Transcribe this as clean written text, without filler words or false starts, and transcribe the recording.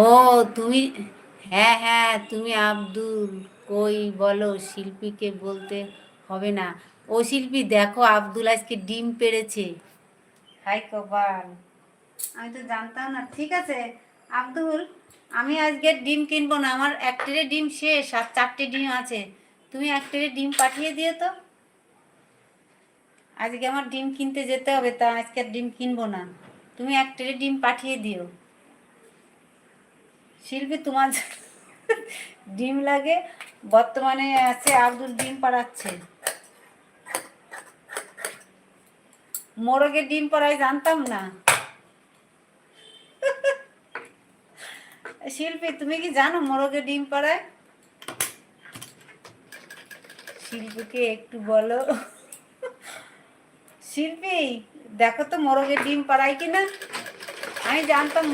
ও তুমি, হ্যাঁ হ্যাঁ তুমি আব্দুল, কই বলো, শিল্পীকে বলতে হবে না। ও শিল্পী দেখো, আব্দুল আজকে ডিম পেড়েছে। হাই কপাল, আমি তো জানতাম না। ঠিক আছে আব্দুল, আমি আজকে ডিম কিনবো না, আমার এক ট্রে ডিম শেষ আর 4টে ডিম আছে। তুমি এক ট্রে ডিম পাঠিয়ে দিও তো। আজকে আমার ডিম কিনতে যেতে হবে, তা আজকে আর ডিম কিনবো না। তুমি এক ট্রে ডিম পাঠিয়ে দিও। শিল্পী তোমার ডিম লাগে, বর্তমানে আছে আব্দুল ডিম পাড়াচ্ছে। মোরগে ডিম পাড়াই জানতাম না। শিল্পী তুমি কি জানো মোরগে ডিম পাড়ায়? শিল্পীকে একটু বলো। শিল্পী দেখো তো মোরগে ডিম পাড়ায় কিনা। আমি জানতাম